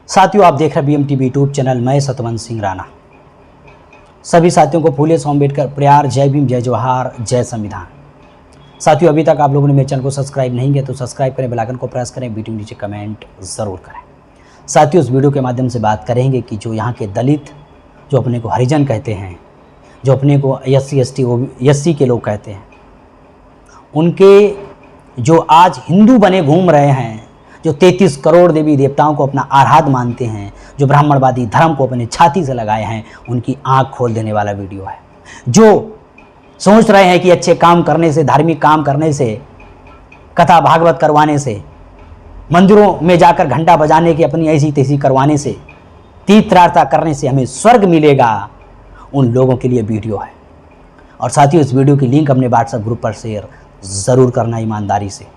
साथियों, आप देख रहे हैं BMTV यूट्यूब चैनल। मैं सतवंत सिंह राणा। सभी साथियों को फूले से अम्बेडकर प्यार, जय भीम, जय जवाहर, जय संविधान। साथियों, अभी तक आप लोगों ने मेरे चैनल को सब्सक्राइब नहीं किया तो सब्सक्राइब करें, बेल आइकन को प्रेस करें, वीडियो नीचे कमेंट ज़रूर करें। साथियों, इस वीडियो के माध्यम से बात करेंगे कि जो यहाँ के दलित, जो अपने को हरिजन कहते हैं, जो अपने को SC ST के लोग कहते हैं, उनके जो आज हिंदू बने घूम रहे हैं, जो 33 करोड़ देवी देवताओं को अपना आराध्य मानते हैं, जो ब्राह्मणवादी धर्म को अपने छाती से लगाए हैं, उनकी आंख खोल देने वाला वीडियो है। जो सोच रहे हैं कि अच्छे काम करने से, धार्मिक काम करने से, कथा भागवत करवाने से, मंदिरों में जाकर घंटा बजाने की अपनी ऐसी तैसी करवाने से, तीर्थयात्रा करने से हमें स्वर्ग मिलेगा, उन लोगों के लिए वीडियो है। और साथियों, इस वीडियो की लिंक अपने व्हाट्सएप ग्रुप पर शेयर ज़रूर करना ईमानदारी से,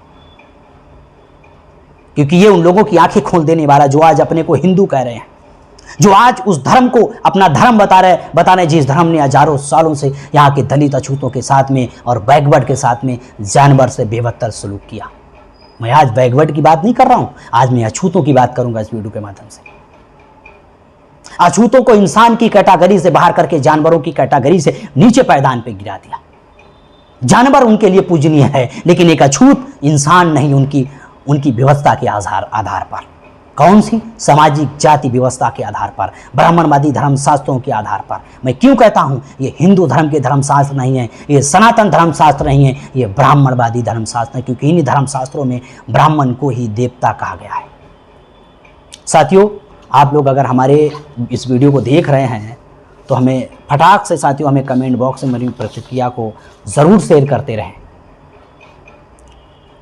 क्योंकि ये उन लोगों की आंखें खोल देने वाला जो आज अपने को हिंदू कह रहे हैं, जो आज उस धर्म को अपना धर्म बता रहे जिस धर्म ने हजारों सालों से यहाँ के दलित अछूतों के साथ में और बैकवर्ड के साथ में जानवर से बेबदतर सलूक किया। मैं आज बैकवर्ड की बात नहीं कर रहा हूँ, आज मैं अछूतों की बात करूंगा इस वीडियो के माध्यम से। अछूतों को इंसान की कैटेगरी से बाहर करके जानवरों की कैटेगरी से नीचे पायदान पे गिरा दिया। जानवर उनके लिए पूजनीय है, लेकिन एक अछूत इंसान नहीं, उनकी व्यवस्था के आधार पर। कौन सी? सामाजिक जाति व्यवस्था के आधार पर, ब्राह्मणवादी धर्मशास्त्रों के आधार पर। मैं क्यों कहता हूं ये हिंदू धर्म के धर्मशास्त्र नहीं है, ये सनातन धर्मशास्त्र नहीं है, ये ब्राह्मणवादी धर्मशास्त्र है, क्योंकि इन धर्मशास्त्रों में ब्राह्मण को ही देवता कहा गया है। साथियों, आप लोग अगर हमारे इस वीडियो को देख रहे हैं तो हमें फटाक से साथियों हमें कमेंट बॉक्स में मेरी प्रतिक्रिया को ज़रूर शेयर करते रहें।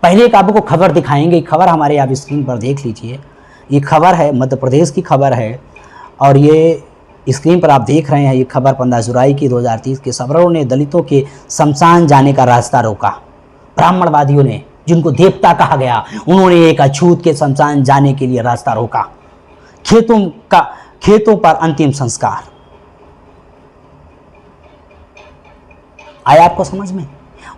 पहले एक आपको खबर दिखाएंगे, खबर हमारे आप स्क्रीन पर देख लीजिए। ये खबर है, मध्य प्रदेश की खबर है, और ये स्क्रीन पर आप देख रहे हैं। ये खबर 15 जुलाई की 2030 के सबरों ने दलितों के शमशान जाने का रास्ता रोका। ब्राह्मणवादियों ने, जिनको देवता कहा गया, उन्होंने एक अछूत के शमशान जाने के लिए रास्ता रोका। खेतों पर अंतिम संस्कार। आया आपको समझ में?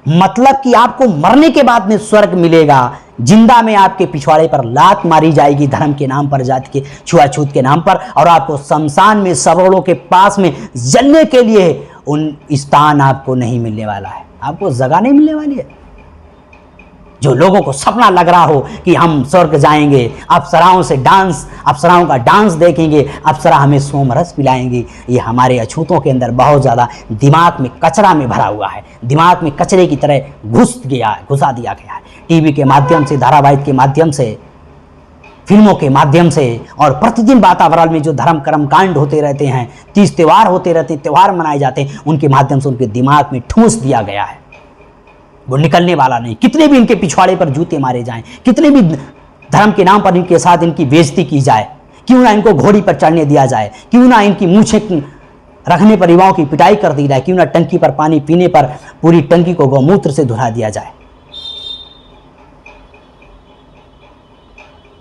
मतलब कि आपको मरने के बाद में स्वर्ग मिलेगा, जिंदा में आपके पिछवाड़े पर लात मारी जाएगी धर्म के नाम पर, जाति के छुआछूत के नाम पर, और आपको शमशान में सबरों के पास में जलने के लिए उन स्थान आपको नहीं मिलने वाला है, आपको जगह नहीं मिलने वाली है। जो लोगों को सपना लग रहा हो कि हम स्वर्ग जाएंगे, अप्सराओं का डांस देखेंगे, अप्सरा हमें सोमरस पिलाएंगे, ये हमारे अछूतों के अंदर बहुत ज़्यादा दिमाग में कचरा में भरा हुआ है, दिमाग में कचरे की तरह घुसा दिया गया है। टीवी के माध्यम से, धारावाहिक के माध्यम से, फिल्मों के माध्यम से, और प्रतिदिन वातावरण में जो धर्म कर्म कांड होते रहते हैं, तीज त्यौहार होते रहते हैं, त्यौहार मनाए जाते हैं, उनके माध्यम से उनके दिमाग में ठूंस दिया गया है। वो निकलने वाला नहीं। कितने भी इनके पिछवाड़े पर जूते मारे जाएं, कितने भी धर्म के नाम पर इनके साथ इनकी बेइज्जती की जाए, क्यों ना इनको घोड़ी पर चढ़ने दिया जाए, क्यों ना इनकी मूछें रखने पर युवाओं की पिटाई कर दी जाए, क्यों ना टंकी पर पानी पीने पर पूरी टंकी को गौमूत्र से धुला दिया जाए।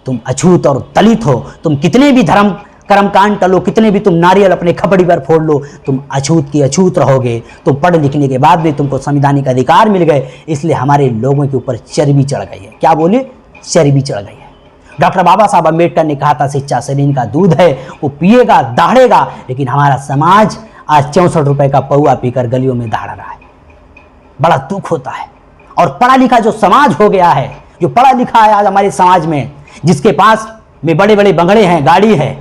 तुम अछूत और दलित हो, तुम कितने भी धर्म कर्मकांड टलो, कितने भी तुम नारियल अपने खपड़ी पर फोड़ लो, तुम अछूत की अछूत रहोगे। तुम पढ़ लिखने के बाद भी तुमको संवैधानिक अधिकार मिल गए, इसलिए हमारे लोगों के ऊपर चर्बी चढ़ गई है। क्या बोले? चर्बी चढ़ गई है। डॉक्टर बाबा साहब अम्बेडकर ने कहा था, शिक्षा शरीर का दूध है, वो पिएगा दहाड़ेगा, लेकिन हमारा समाज आज 64 रुपए का पौआ पीकर गलियों में दहाड़ रहा है। बड़ा दुख होता है। और पढ़ा लिखा जो समाज हो गया है, जो पढ़ा लिखा है आज हमारे समाज में, जिसके पास में बड़े बड़े बंगले हैं, गाड़ी है,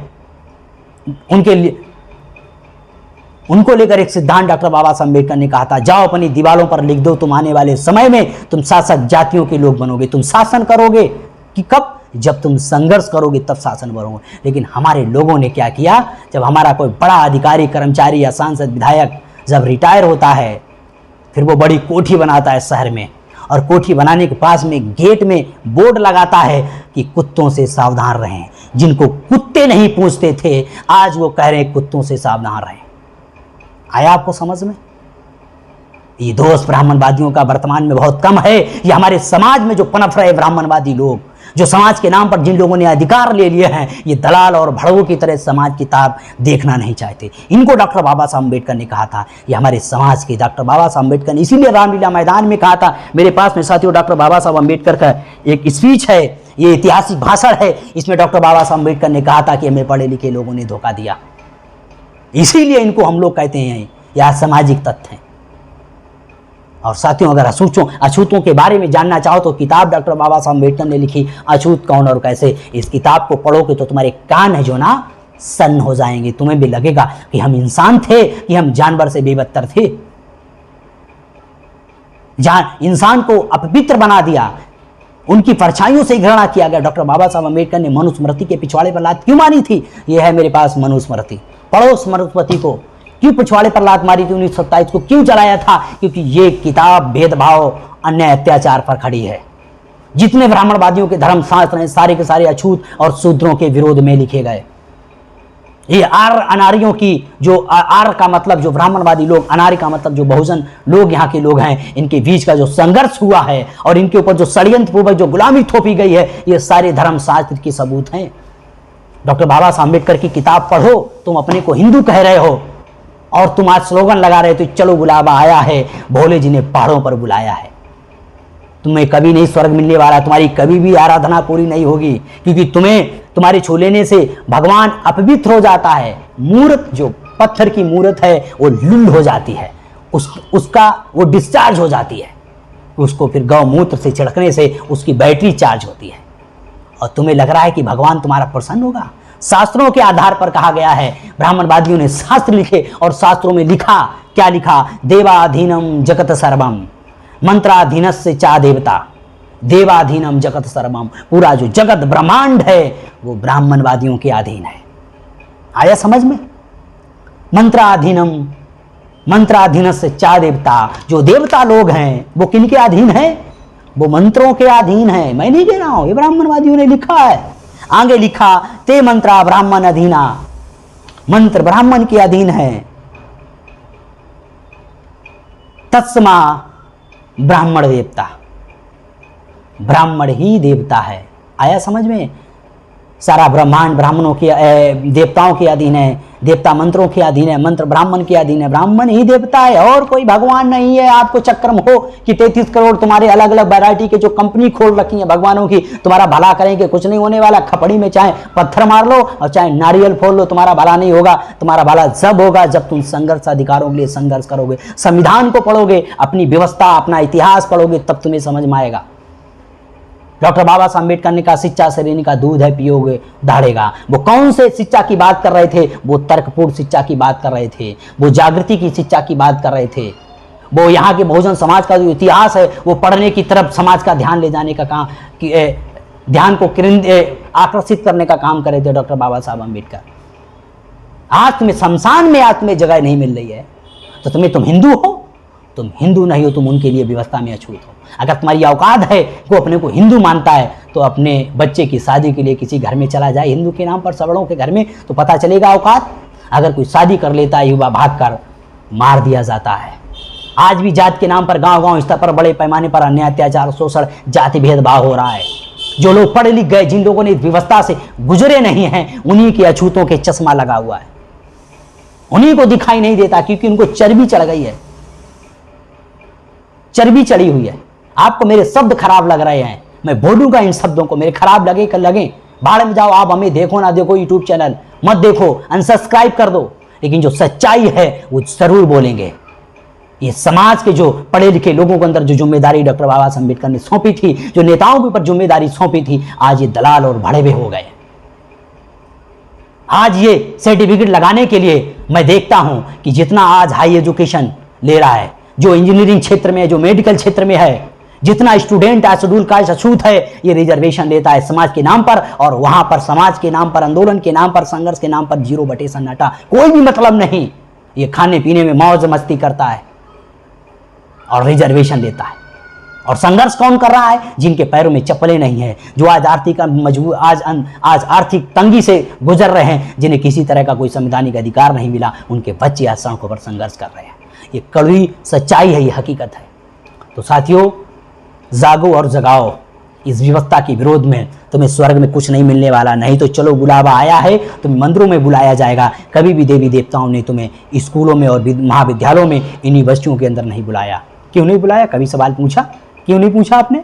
उनको लेकर एक सिद्धांत डॉक्टर बाबा साहब अम्बेडकर ने कहा था, जाओ अपनी दीवारों पर लिख दो, तुम आने वाले समय में तुम शासक जातियों के लोग बनोगे। तुम शासन करोगे कि कब? जब तुम संघर्ष करोगे तब शासन बनोगे। लेकिन हमारे लोगों ने क्या किया? जब हमारा कोई बड़ा अधिकारी, कर्मचारी या सांसद, विधायक जब रिटायर होता है, फिर वो बड़ी कोठी बनाता है शहर में, और कोठी बनाने के पास में गेट में बोर्ड लगाता है कि कुत्तों से सावधान रहें। जिनको कुत्ते नहीं पूछते थे, आज वो कह रहे हैं कुत्तों से सावधान रहें। आया आपको समझ में? ये दोष ब्राह्मणवादियों का वर्तमान में बहुत कम है। ये हमारे समाज में जो पनप रहे ब्राह्मणवादी लोग, जो समाज के नाम पर जिन लोगों ने अधिकार ले लिए हैं, ये दलाल और भड़वों की तरह समाज की ताब देखना नहीं चाहते। इनको डॉक्टर बाबा साहब अम्बेडकर ने कहा था, ये हमारे समाज के डॉक्टर बाबा साहब अम्बेडकर ने इसीलिए रामलीला मैदान में कहा था। मेरे पास में साथियों डॉक्टर बाबा साहब अम्बेडकर का एक स्पीच है, ये ऐतिहासिक भाषण है, इसमें डॉक्टर बाबा साहब अम्बेडकर ने कहा था कि हमें पढ़े लिखे लोगों ने धोखा दिया, इसीलिए इनको हम लोग कहते हैं यह सामाजिक तथ्य हैं। और साथियों, अगर अछूतों के बारे में जानना चाहो तो किताब डॉक्टर बाबा साहब अम्बेडकर ने लिखी अछूत कौन और कैसे, इस किताब को पढ़ोगे तो तुम्हारे कान है जो ना सन्न हो जाएंगे, तुम्हें भी लगेगा कि हम इंसान थे कि हम जानवर से बेबत्तर थे। जहां इंसान को अपवित्र बना दिया, उनकी परछाइयों से घृणा किया गया। डॉक्टर बाबा साहब अम्बेडकर ने मनुस्मृति के पिछवाड़े पर लात क्यों मारी थी? यह है मेरे पास मनुस्मृति, पढ़ो उस मनुस्मृति को। क्यों पिछवाड़े पर लात मारी थी 1927 को, क्यों जलाया था? क्योंकि ये किताब भेदभाव, अन्याय, अत्याचार पर खड़ी है। जितने ब्राह्मणवादियों के धर्मशास्त्र हैं सारे के सारे अछूत और शूद्रों के विरोध में लिखे गए। ये आर्य अनार्यों की, जो आर्य का मतलब जो ब्राह्मणवादी लोग, अनार्य का मतलब जो बहुजन लोग यहाँ के लोग हैं, इनके बीच का जो संघर्ष हुआ है और इनके ऊपर जो षड्यंत्र पूर्वक जो गुलामी थोपी गई है, ये सारे धर्मशास्त्र के सबूत हैं। डॉक्टर बाबा साहब अम्बेडकर की किताब पढ़ो, तुम अपने को हिंदू कह रहे हो और तुम आज स्लोगन लगा रहे हो, तो चलो बुलावा आया है, भोले जी ने पहाड़ों पर बुलाया है। तुम्हें कभी नहीं स्वर्ग मिलने वाला, तुम्हारी कभी भी आराधना पूरी नहीं होगी, क्योंकि तुम्हारे छू लेने से भगवान अपवित्र हो जाता है। मूर्त, जो पत्थर की मूर्त है, वो लुल हो जाती है, उसका वो डिस्चार्ज हो जाती है, उसको फिर गौमूत्र से छिड़कने से उसकी बैटरी चार्ज होती है। और तुम्हें लग रहा है कि भगवान तुम्हारा प्रसन्न होगा? शास्त्रों के आधार पर कहा गया है, ब्राह्मणवादियों ने शास्त्र लिखे और शास्त्रों में लिखा, क्या लिखा? देवाधीनम जगत सर्वम मंत्राधीनस्य चा देवता, देवाधीनम जगत सर्वम, पूरा जो जगत ब्रह्मांड है वो ब्राह्मणवादियों के अधीन है। आया समझ में? मंत्राधीनस्य चा देवता, जो देवता लोग हैं वो किनके अधीन है? वो मंत्रों के अधीन है। मैं नहीं कह रहा हूं, ये ब्राह्मणवादियों ने लिखा है। आगे लिखा, ते मंत्रा ब्राह्मण अधीना, मंत्र ब्राह्मण के अधीन है। तत्समा ब्राह्मण देवता, ब्राह्मण ही देवता है। आया समझ में? सारा ब्रह्मांड ब्राह्मणों के देवताओं के अधीन है, देवता मंत्रों के अधीन है, मंत्र ब्राह्मण के अधीन है, ब्राह्मण ही देवता है और कोई भगवान नहीं है। आपको चक्रम हो कि 33 करोड़ तुम्हारे अलग अलग वैरायटी के जो कंपनी खोल रखी है भगवानों की, तुम्हारा भला करेंगे, कुछ नहीं होने वाला। खपड़ी में चाहे पत्थर मार लो और चाहे नारियल फोड़ लो, तुम्हारा भला नहीं होगा। तुम्हारा भला जब होगा जब तुम संघर्ष अधिकारों के लिए संघर्ष करोगे, संविधान को पढ़ोगे, अपनी व्यवस्था, अपना इतिहास पढ़ोगे, तब तुम्हें समझ में आएगा। डॉक्टर बाबा साहब अम्बेडकर ने कहा, शिक्षा शरीर का दूध है, पियोगे दहाड़ेगा। वो कौन से शिक्षा की बात कर रहे थे? वो तर्कपूर्ण शिक्षा की बात कर रहे थे, वो जागृति की शिक्षा की बात कर रहे थे। वो यहाँ के बहुजन समाज का जो इतिहास है वो पढ़ने की तरफ समाज का ध्यान ले जाने का काम, ध्यान को आकर्षित करने का काम कर रहे थे डॉक्टर बाबा साहब अम्बेडकर। आज तुम्हें शमशान में, आज तुम्हें जगह नहीं मिल रही है तो तुम हिंदू हो? तुम हिंदू नहीं हो, तुम उनके लिए व्यवस्था में अछूत हो। अगर तुम्हारी औकात है, वो अपने को हिंदू मानता है, तो अपने बच्चे की शादी के लिए किसी घर में चला जाए हिंदू के नाम पर, सवड़ों के घर में, तो पता चलेगा औकात। अगर कोई शादी कर लेता है, युवा भागकर मार दिया जाता है। आज भी जात के नाम पर गांव-गांव स्तर पर बड़े पैमाने पर अन्याय, अत्याचार, शोषण, जाति भेदभाव हो रहा है। जो लोग पढ़े लिख गए, जिन लोगों ने इस व्यवस्था से गुजरे नहीं हैं, उन्हीं के अछूतों के चश्मा लगा हुआ है, उन्हीं को दिखाई नहीं देता, क्योंकि उनको चर्बी चढ़ गई है, चर्बी चढ़ी हुई है। आपको मेरे शब्द खराब लग रहे हैं, मैं बोलूंगा इन शब्दों को, मेरे खराब लगे कर लगे, भाड़ में जाओ। आप हमें देखो ना देखो, यूट्यूब चैनल मत देखो, अनसब्सक्राइब कर दो, लेकिन जो सच्चाई है वो जरूर बोलेंगे। ये समाज के जो पढ़े लिखे लोगों के अंदर जो जिम्मेदारी डॉक्टर बाबा साहब अम्बेडकर ने सौंपी थी, जो नेताओं के ऊपर जिम्मेदारी सौंपी थी, आज ये दलाल और भड़वे हो गए। आज ये सर्टिफिकेट लगाने के लिए मैं देखता हूं कि जितना आज हाई एजुकेशन ले रहा है, जो इंजीनियरिंग क्षेत्र में, जो मेडिकल क्षेत्र में है, जितना स्टूडेंट है, शेड्यूल कास्ट अछूत है, ये रिजर्वेशन लेता है समाज के नाम पर, और वहां पर समाज के नाम पर, आंदोलन के नाम पर, संघर्ष के नाम पर 0 सन्नाटा, कोई भी मतलब नहीं। ये खाने पीने में मौज मस्ती करता है और रिजर्वेशन लेता है। और संघर्ष कौन कर रहा है? जिनके पैरों में चप्पलें नहीं है, जो आज आज आर्थिक तंगी से गुजर रहे हैं, जिन्हें किसी तरह का कोई संवैधानिक अधिकार नहीं मिला, उनके बच्चे आज सड़कों पर संघर्ष कर रहे हैं। ये कड़वी सच्चाई है, ये हकीकत है। तो साथियों, जागो और जगाओ। इस व्यवस्था के विरोध में तुम्हें स्वर्ग में कुछ नहीं मिलने वाला। नहीं तो चलो बुलावा आया है, तुम्हें मंदिरों में बुलाया जाएगा। कभी भी देवी देवताओं ने तुम्हें स्कूलों में और महाविद्यालयों में, यूनिवर्सिटियों के अंदर नहीं बुलाया। क्यों नहीं बुलाया? कभी सवाल पूछा? क्यों नहीं पूछा आपने?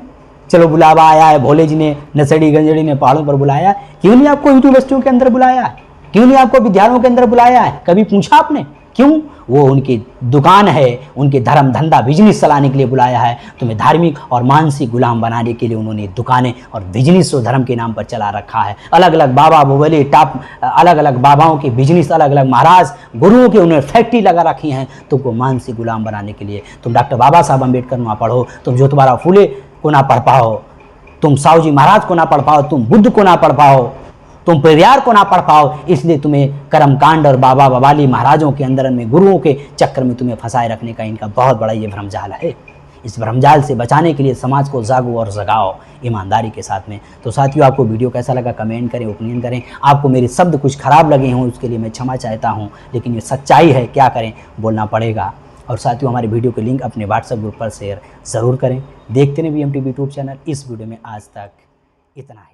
चलो बुलावा आया है, भोले जी ने, नसड़ी गंजड़ी ने पहाड़ों पर बुलाया, क्यों नहीं आपको यूनिवर्सिटियों के अंदर बुलाया है? क्यों नहीं आपको विद्यालयों के अंदर बुलाया है? कभी पूछा आपने क्यों? वो उनकी दुकान है, उनके धर्म धंधा बिजनेस चलाने के लिए बुलाया है। तुम्हें धार्मिक और मानसिक गुलाम बनाने के लिए उन्होंने दुकानें और बिजनेस और धर्म के नाम पर चला रखा है। अलग अलग बाबा बुबले टाप, अलग अलग बाबाओं के बिजनेस, अलग अलग महाराज गुरुओं के उन्होंने फैक्ट्री लगा रखी हैं तुमको मानसिक गुलाम बनाने के लिए। तुम डॉक्टर बाबा साहब अम्बेडकर ना पढ़ो, तुम ज्योतिबा फूले को ना पढ़ पाओ, तुम साहू जी महाराज को ना पढ़ पाओ, तुम बुद्ध को ना पढ़ पाओ, तुम पेरियार को ना पढ़ पाओ, इसलिए तुम्हें कर्मकांड और बाबा बवाली महाराजों के अंदर में गुरुओं के चक्कर में तुम्हें फंसाए रखने का इनका बहुत बड़ा ये भ्रमजाल है। इस भ्रमजाल से बचाने के लिए समाज को जागो और जगाओ ईमानदारी के साथ में। तो साथियों, आपको वीडियो कैसा लगा कमेंट करें, ओपिनियन करें। आपको मेरे शब्द कुछ खराब लगे हों उसके लिए मैं क्षमा चाहता हूँ, लेकिन ये सच्चाई है, क्या करें, बोलना पड़ेगा। और साथियों, हमारे वीडियो के लिंक अपने व्हाट्सएप ग्रुप पर शेयर ज़रूर करें। देखते रहें BM TV यूट्यूब चैनल। इस वीडियो में आज तक इतना ही।